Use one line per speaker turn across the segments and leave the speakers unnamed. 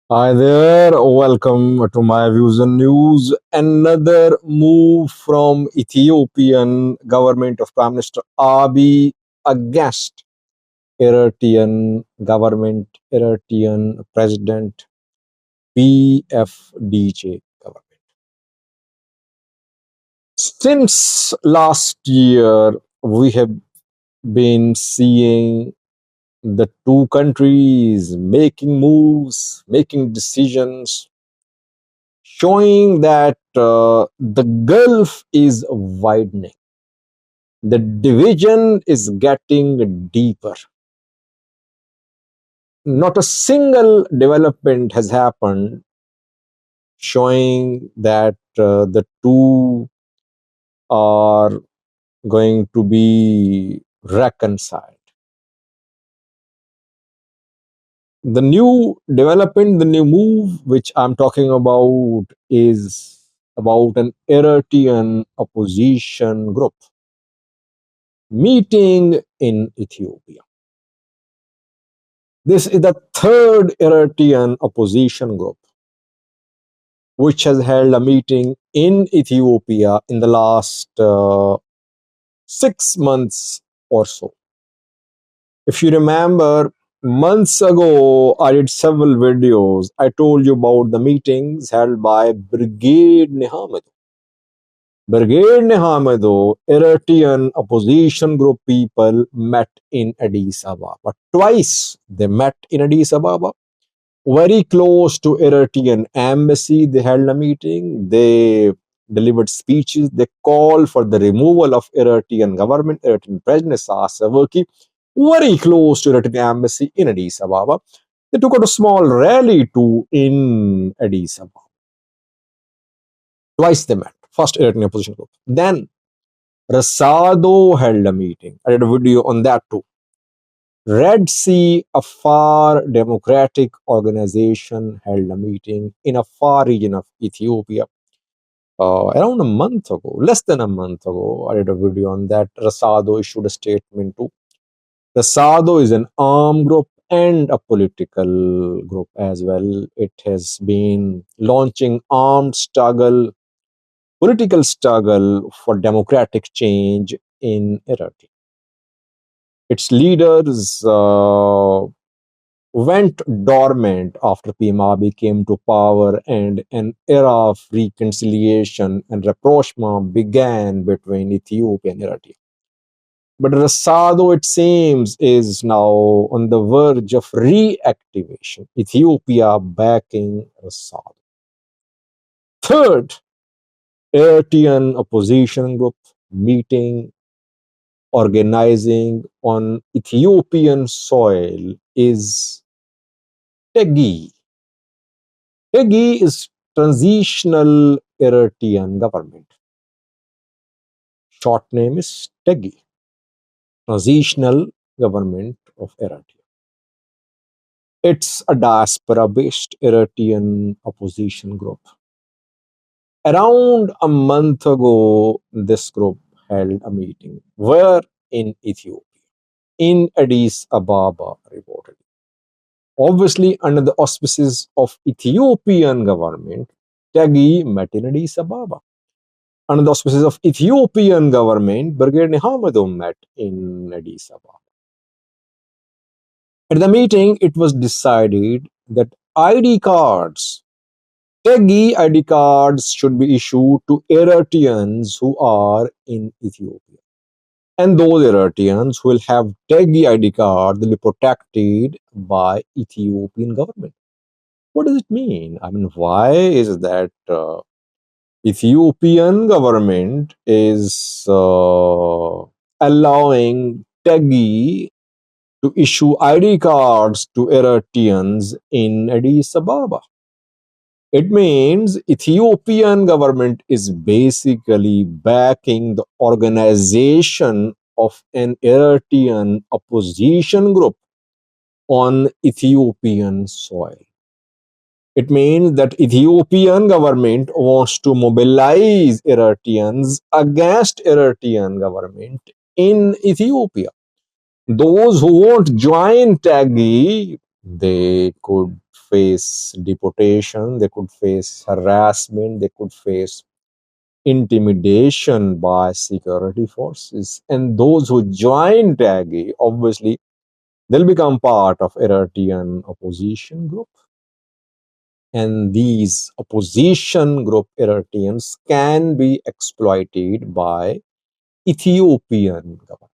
Hi there, welcome to my views and news. Another move from Ethiopian government of Prime Minister Abiy against Eritrean government, Eritrean President PFDJ government. Since last year, we have been seeing the two countries making moves, making decisions showing that the gulf is widening. The division is getting deeper. Not a single development has happened showing that the two are going to be reconciled. The new development, the new move which I'm talking about is about an Eritrean opposition group meeting in Ethiopia. This is the third Eritrean opposition group which has held a meeting in Ethiopia in the last 6 months or so. If you remember, months ago, I did several videos. I told you about the meetings held by Brigade Nihamid. Brigade Nihamid, Eritrean opposition group people met in Addis Ababa. Twice they met in Addis Ababa. Very close to Eritrean embassy, they held a meeting. They delivered speeches. They called for the removal of Eritrean government, Eritrean President Isaias Afwerki, very close to Eritrean embassy in Addis Ababa. They took out a small rally too in Addis Ababa. Twice they met. First Eritrean opposition group. Then Rasado held a meeting. I did a video on that too. Red Sea Afar Democratic Organization held a meeting in Afar region of Ethiopia around a month ago, less than a month ago. I did a video on that. Rasado issued a statement too. Rasado is an armed group and a political group as well. It has been launching armed struggle, political struggle for democratic change in Eritrea. Its leaders went dormant after PM Abiy came to power and an era of reconciliation and rapprochement began between Ethiopia and Eritrea. But Rasado, it seems, is now on the verge of reactivation. Ethiopia backing Rasado. Third, Eritrean opposition group meeting organizing on Ethiopian soil is TEGI. TEGI is Transitional Eritrean Government. Short name is TEGI, Transitional Government of Eritrea. It's a diaspora-based Eritrean opposition group. Around a month ago, this group held a meeting. Where? In Ethiopia, in Addis Ababa, reportedly. Obviously, under the auspices of Ethiopian government, TEGI met in Addis Ababa. Under the auspices of Ethiopian government, Brigade Nihamid met in Addis Ababa. At the meeting, it was decided that ID cards, TEGI ID cards, should be issued to Eritreans who are in Ethiopia. And those Eritreans who will have TEGI ID card will be protected by Ethiopian government. What does it mean? I mean, why is that Ethiopian government is allowing TEGI to issue ID cards to Eritreans in Addis Ababa? It means Ethiopian government is basically backing the organization of an Eritrean opposition group on Ethiopian soil. It means that Ethiopian government wants to mobilize Eritreans against Eritrean government in Ethiopia. Those who won't join TAGI, they could face deportation, they could face harassment, they could face intimidation by security forces. And those who join TAGI, obviously, they'll become part of Eritrean opposition group. And these opposition group Eritreans can be exploited by Ethiopian government.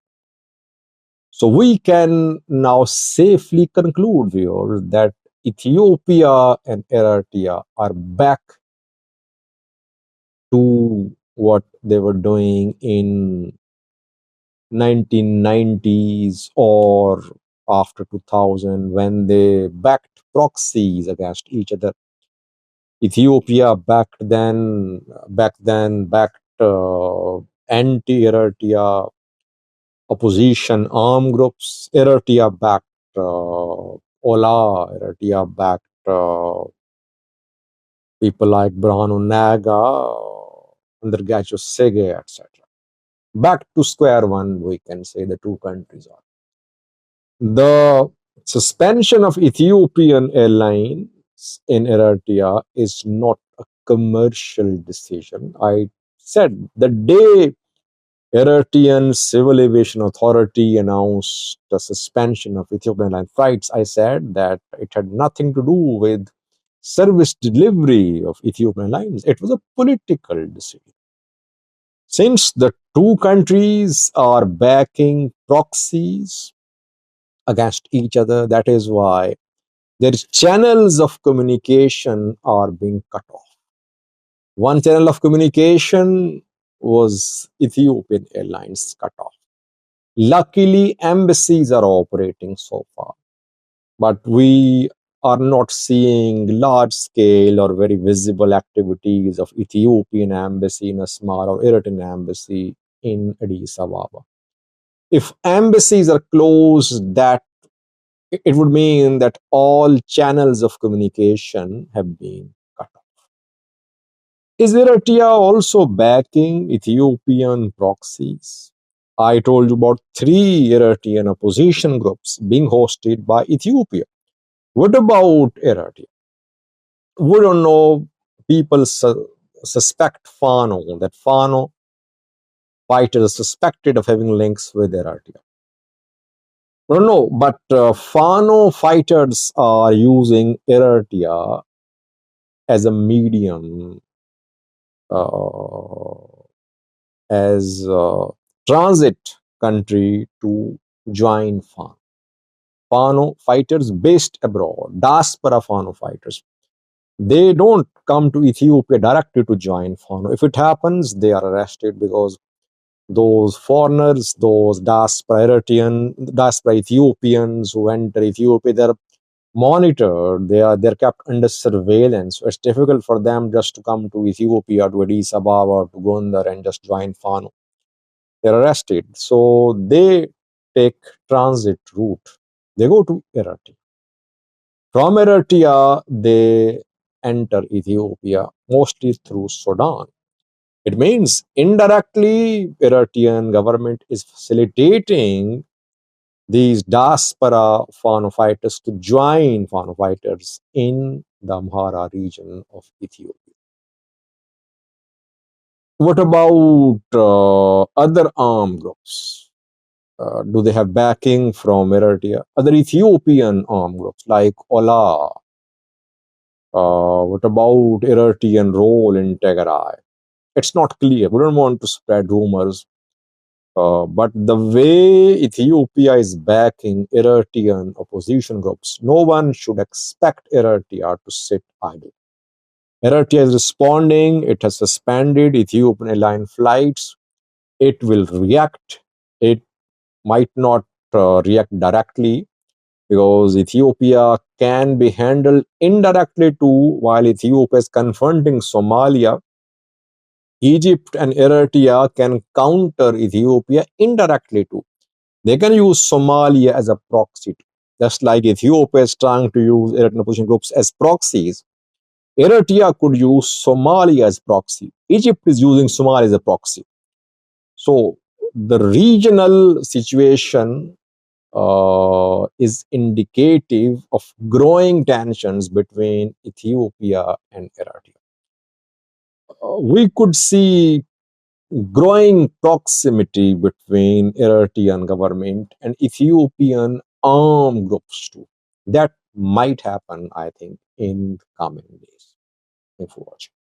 So we can now safely conclude, viewers, that Ethiopia and Eritrea are back to what they were doing in 1990s or after 2000 when they backed proxies against each other. Ethiopia back then backed anti-Eritrea opposition armed groups. Eritrea backed Ola. Eritrea backed people like Brahanu Naga, Undergacho Sege, etc. Back to square one, we can say the two countries are. The suspension of Ethiopian Airlines in Eritrea is not a commercial decision. I said the day Eritrean Civil Aviation Authority announced the suspension of Ethiopian Airlines flights, I said that it had nothing to do with service delivery of Ethiopian Airlines. It was a political decision. Since the two countries are backing proxies against each other, that is why their channels of communication are being cut off. One channel of communication was Ethiopian Airlines cut off. Luckily, embassies are operating so far, but we are not seeing large scale or very visible activities of Ethiopian embassy in Asmara or Eritrean embassy in Addis Ababa. If embassies are closed, that it would mean that all channels of communication have been cut off. Is Eritrea also backing Ethiopian proxies? I told you about 3 Eritrean opposition groups being hosted by Ethiopia. What about Eritrea? We don't know. People suspect Fano, that Fano fighters are suspected of having links with Eritrea. No, but Fano fighters are using Eritrea as a medium, as a transit country to join Fano. Fano fighters based abroad, diaspora Fano fighters, they don't come to Ethiopia directly to join Fano. If it happens, they are arrested because those foreigners, those diaspora Ethiopians who enter Ethiopia, they're monitored, they're kept under surveillance. So it's difficult for them just to come to Ethiopia, to Addis Ababa, or to Gondar and just join Fano. They're arrested. So they take transit route. They go to Eritrea. From Eritrea, they enter Ethiopia, mostly through Sudan. It means indirectly, Eritrean government is facilitating these diaspora Fano fighters to join Fano fighters in the Amhara region of Ethiopia. What about other armed groups? Do they have backing from Eritrea? Other Ethiopian armed groups like Ola. What about Eritrean role in Tigray? It's not clear. We don't want to spread rumors. But the way Ethiopia is backing Eritrean opposition groups, no one should expect Eritrea to sit idle. Eritrea is responding. It has suspended Ethiopian airline flights. It will react. It might not react directly because Ethiopia can be handled indirectly too. While Ethiopia is confronting Somalia, Egypt and Eritrea can counter Ethiopia indirectly too. They can use Somalia as a proxy too. Just like Ethiopia is trying to use Eritrean opposition groups as proxies, Eritrea could use Somalia as proxy. Egypt is using Somalia as a proxy. So the regional situation is indicative of growing tensions between Ethiopia and Eritrea. We could see growing proximity between Eritrean government and Ethiopian armed groups too. That might happen, I think, in coming days. Thanks for watching.